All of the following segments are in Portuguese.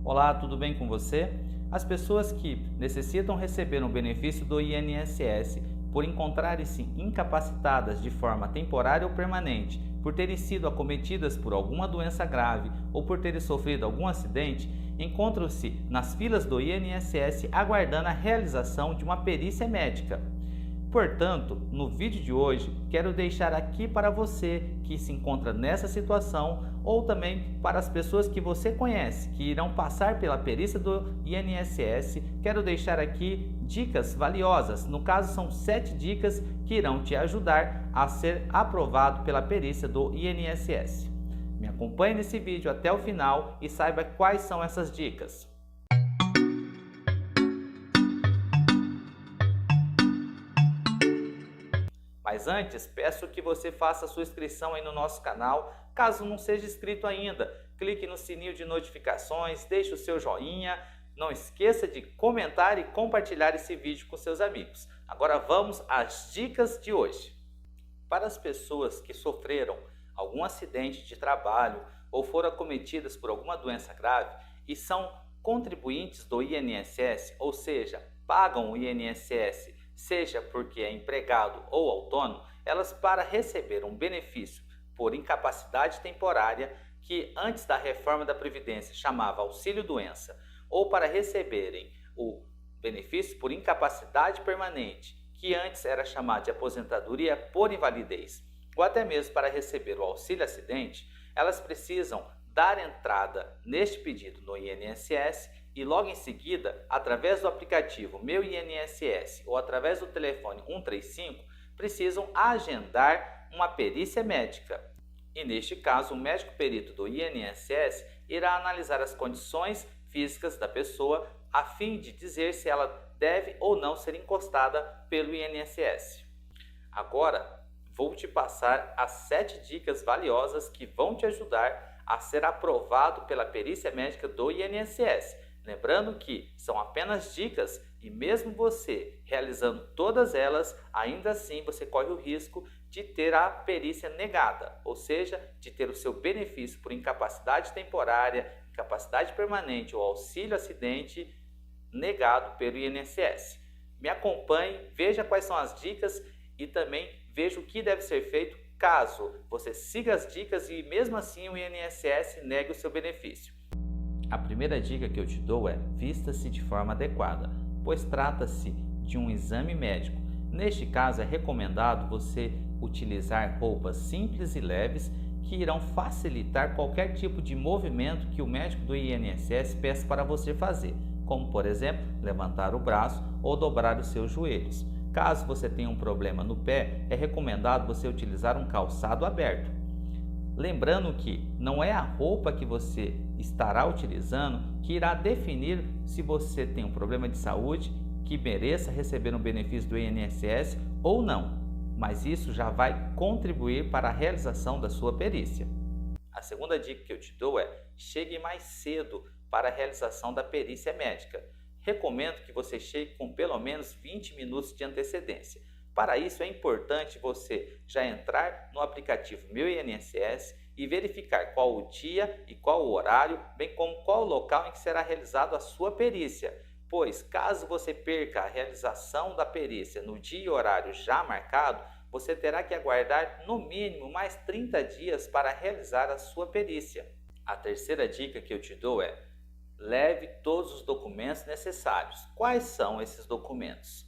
Olá, tudo bem com você? As pessoas que necessitam receber um benefício do INSS por encontrarem-se incapacitadas de forma temporária ou permanente, por terem sido acometidas por alguma doença grave ou por terem sofrido algum acidente, encontram-se nas filas do INSS aguardando a realização de uma perícia médica. Portanto, no vídeo de hoje, quero deixar aqui para você que se encontra nessa situação ou também para as pessoas que você conhece que irão passar pela perícia do INSS, quero deixar aqui dicas valiosas. No caso, são 7 dicas que irão te ajudar a ser aprovado pela perícia do INSS. Me acompanhe nesse vídeo até o final e saiba quais são essas dicas. Mas antes, peço que você faça a sua inscrição aí no nosso canal. Caso não seja inscrito ainda, clique no sininho de notificações, deixe o seu joinha. Não esqueça de comentar e compartilhar esse vídeo com seus amigos. Agora vamos às dicas de hoje. Para as pessoas que sofreram algum acidente de trabalho ou foram acometidas por alguma doença grave e são contribuintes do INSS, ou seja, pagam o INSS, seja porque é empregado ou autônomo, elas, para receber um benefício por incapacidade temporária, que antes da reforma da Previdência chamava auxílio-doença, ou para receberem o benefício por incapacidade permanente, que antes era chamado de aposentadoria por invalidez, ou até mesmo para receber o auxílio-acidente, elas precisam dar entrada neste pedido no INSS e logo em seguida, através do aplicativo Meu INSS ou através do telefone 135, precisam agendar uma perícia médica. E neste caso, o médico perito do INSS irá analisar as condições físicas da pessoa a fim de dizer se ela deve ou não ser encostada pelo INSS. Agora, vou te passar as 7 dicas valiosas que vão te ajudar a ser aprovado pela perícia médica do INSS. Lembrando que são apenas dicas e mesmo você realizando todas elas, ainda assim você corre o risco de ter a perícia negada, ou seja, de ter o seu benefício por incapacidade temporária, incapacidade permanente ou auxílio-acidente negado pelo INSS. Me acompanhe, veja quais são as dicas e também veja o que deve ser feito caso você siga as dicas e mesmo assim o INSS negue o seu benefício. A primeira dica que eu te dou é: vista-se de forma adequada, pois trata-se de um exame médico. Neste caso, é recomendado você utilizar roupas simples e leves que irão facilitar qualquer tipo de movimento que o médico do INSS peça para você fazer, como por exemplo, levantar o braço ou dobrar os seus joelhos. Caso você tenha um problema no pé, é recomendado você utilizar um calçado aberto. Lembrando que não é a roupa que você estará utilizando que irá definir se você tem um problema de saúde que mereça receber um benefício do INSS ou não, mas isso já vai contribuir para a realização da sua perícia. A segunda dica que eu te dou é: chegue mais cedo para a realização da perícia médica. Recomendo que você chegue com pelo menos 20 minutos de antecedência. Para isso é importante você já entrar no aplicativo Meu INSS e verificar qual o dia e qual o horário, bem como qual o local em que será realizado a sua perícia. Pois caso você perca a realização da perícia no dia e horário já marcado, você terá que aguardar no mínimo mais 30 dias para realizar a sua perícia. A terceira dica que eu te dou é: leve todos os documentos necessários. Quais são esses documentos?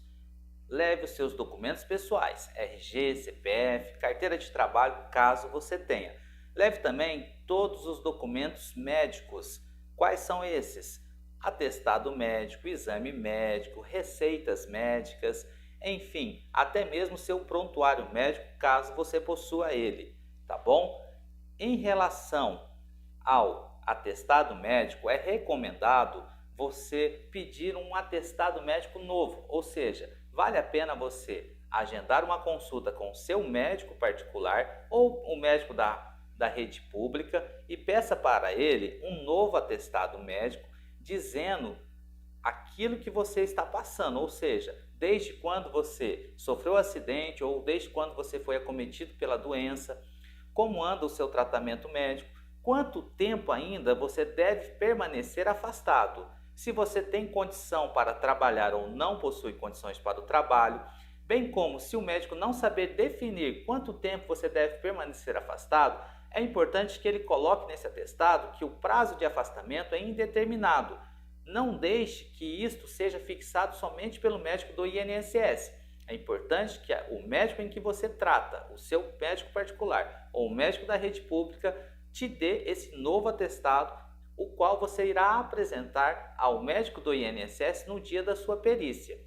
Leve os seus documentos pessoais, RG, CPF, carteira de trabalho, caso você tenha. Leve também todos os documentos médicos. Quais são esses? Atestado médico, exame médico, receitas médicas, enfim, até mesmo seu prontuário médico, caso você possua ele, tá bom? Em relação ao atestado médico, é recomendado você pedir um atestado médico novo, ou seja, vale a pena você agendar uma consulta com o seu médico particular ou o médico da rede pública e peça para ele um novo atestado médico dizendo aquilo que você está passando, ou seja, desde quando você sofreu um acidente ou desde quando você foi acometido pela doença, como anda o seu tratamento médico, quanto tempo ainda você deve permanecer afastado, se você tem condição para trabalhar ou não possui condições para o trabalho, bem como se o médico não saber definir quanto tempo você deve permanecer afastado, é importante que ele coloque nesse atestado que o prazo de afastamento é indeterminado. Não deixe que isto seja fixado somente pelo médico do INSS. É importante que o médico em que você trata, o seu médico particular ou o médico da rede pública, te dê esse novo atestado, o qual você irá apresentar ao médico do INSS no dia da sua perícia.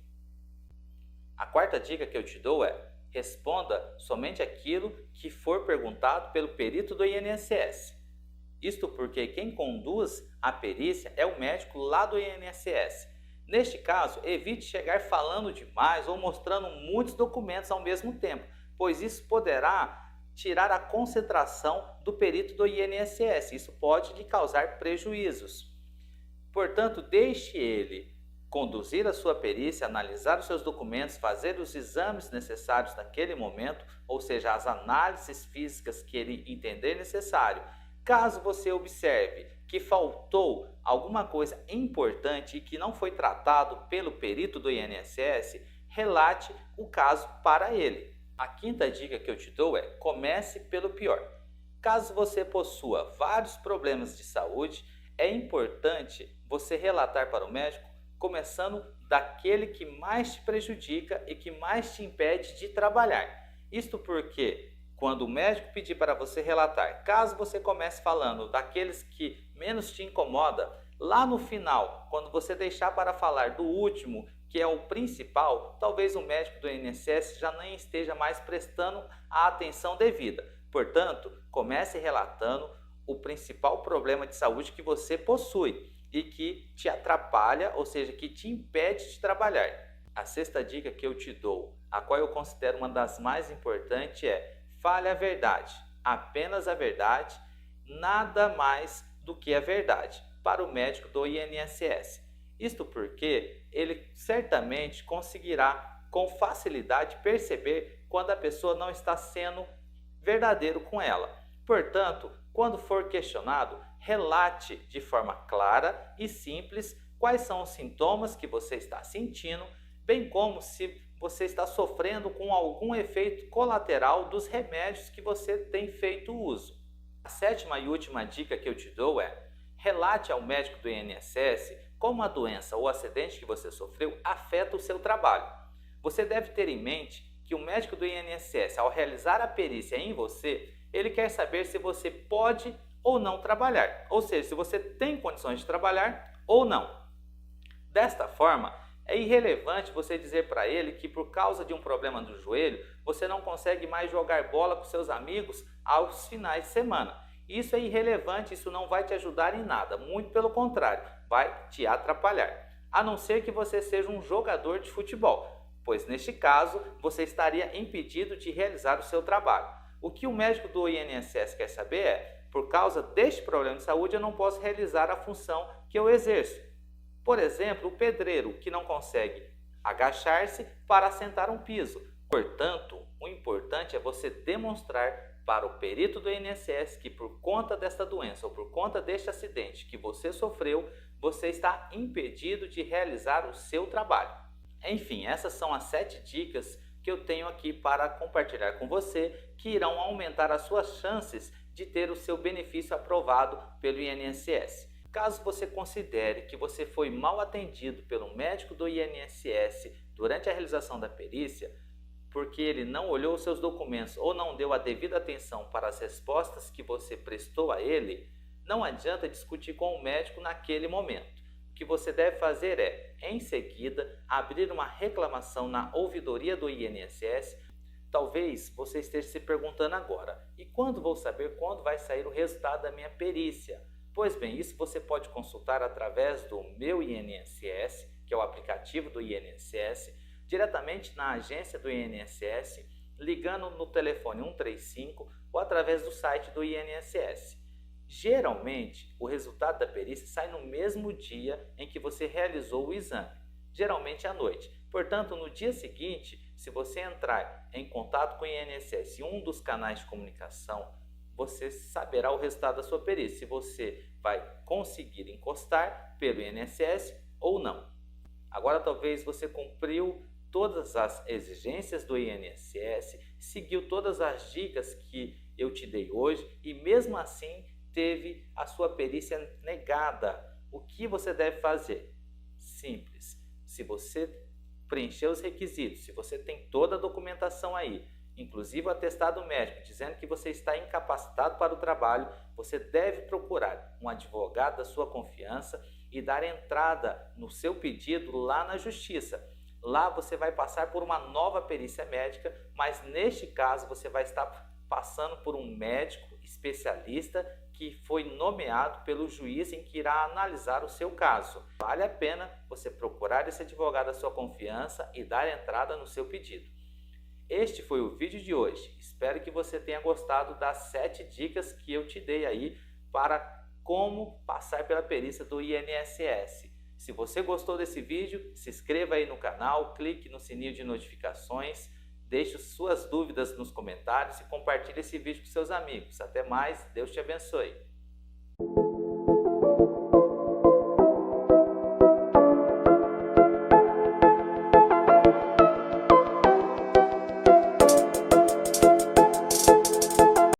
A quarta dica que eu te dou é: responda somente aquilo que for perguntado pelo perito do INSS. Isto porque quem conduz a perícia é o médico lá do INSS. Neste caso, evite chegar falando demais ou mostrando muitos documentos ao mesmo tempo, pois isso poderá tirar a concentração do perito do INSS. Isso pode lhe causar prejuízos. Portanto, deixe ele conduzir a sua perícia, analisar os seus documentos, fazer os exames necessários naquele momento, ou seja, as análises físicas que ele entender necessário. Caso você observe que faltou alguma coisa importante e que não foi tratado pelo perito do INSS, relate o caso para ele. A quinta dica que eu te dou é: comece pelo pior. Caso você possua vários problemas de saúde, é importante você relatar para o médico começando daquele que mais te prejudica e que mais te impede de trabalhar. Isto porque quando o médico pedir para você relatar, caso você comece falando daqueles que menos te incomoda, lá no final, quando você deixar para falar do último, que é o principal, talvez o médico do INSS já nem esteja mais prestando a atenção devida. Portanto, comece relatando o principal problema de saúde que você possui e que te atrapalha, ou seja, que te impede de trabalhar. A sexta dica que eu te dou, a qual eu considero uma das mais importantes, é: fale a verdade, apenas a verdade, nada mais do que a verdade, para o médico do INSS. Isto porque ele certamente conseguirá com facilidade perceber quando a pessoa não está sendo verdadeiro com ela. Portanto, quando for questionado, relate de forma clara e simples quais são os sintomas que você está sentindo, bem como se você está sofrendo com algum efeito colateral dos remédios que você tem feito uso. A sétima e última dica que eu te dou é: relate ao médico do INSS como a doença ou acidente que você sofreu afeta o seu trabalho. Você deve ter em mente que o médico do INSS, ao realizar a perícia em você, ele quer saber se você pode ou não trabalhar, ou seja, se você tem condições de trabalhar ou não. Desta forma, é irrelevante você dizer para ele que por causa de um problema do joelho, você não consegue mais jogar bola com seus amigos aos finais de semana. Isso é irrelevante, isso não vai te ajudar em nada, muito pelo contrário, vai te atrapalhar. A não ser que você seja um jogador de futebol, pois neste caso você estaria impedido de realizar o seu trabalho. O que o médico do INSS quer saber é: por causa deste problema de saúde eu não posso realizar a função que eu exerço. Por exemplo, o pedreiro que não consegue agachar-se para assentar um piso. Portanto, o importante é você demonstrar para o perito do INSS que por conta desta doença ou por conta deste acidente que você sofreu, você está impedido de realizar o seu trabalho. Enfim, essas são as 7 dicas que eu tenho aqui para compartilhar com você, que irão aumentar as suas chances de ter o seu benefício aprovado pelo INSS. Caso você considere que você foi mal atendido pelo médico do INSS durante a realização da perícia, porque ele não olhou os seus documentos ou não deu a devida atenção para as respostas que você prestou a ele, não adianta discutir com o médico naquele momento. O que você deve fazer é, em seguida, abrir uma reclamação na ouvidoria do INSS. Talvez você esteja se perguntando agora: e quando vou saber quando vai sair o resultado da minha perícia? Pois bem, isso você pode consultar através do Meu INSS, que é o aplicativo do INSS, diretamente na agência do INSS, ligando no telefone 135 ou através do site do INSS. Geralmente, o resultado da perícia sai no mesmo dia em que você realizou o exame, geralmente à noite. Portanto, no dia seguinte, se você entrar em contato com o INSS em um dos canais de comunicação você saberá o resultado da sua perícia, se você vai conseguir encostar pelo INSS ou não. Agora talvez você cumpriu todas as exigências do INSS, seguiu todas as dicas que eu te dei hoje e mesmo assim teve a sua perícia negada. O que você deve fazer? Simples. Se você preencher os requisitos, se você tem toda a documentação aí, inclusive o atestado médico dizendo que você está incapacitado para o trabalho, você deve procurar um advogado da sua confiança e dar entrada no seu pedido lá na justiça. Lá você vai passar por uma nova perícia médica, mas neste caso você vai estar passando por um médico especialista que foi nomeado pelo juiz em que irá analisar o seu caso. Vale a pena você procurar esse advogado da sua confiança e dar entrada no seu pedido. Este foi o vídeo de hoje. Espero que você tenha gostado das 7 dicas que eu te dei aí para como passar pela perícia do INSS. Se você gostou desse vídeo, se inscreva aí no canal, clique no sininho de notificações, deixe suas dúvidas nos comentários e compartilhe esse vídeo com seus amigos. Até mais, Deus te abençoe.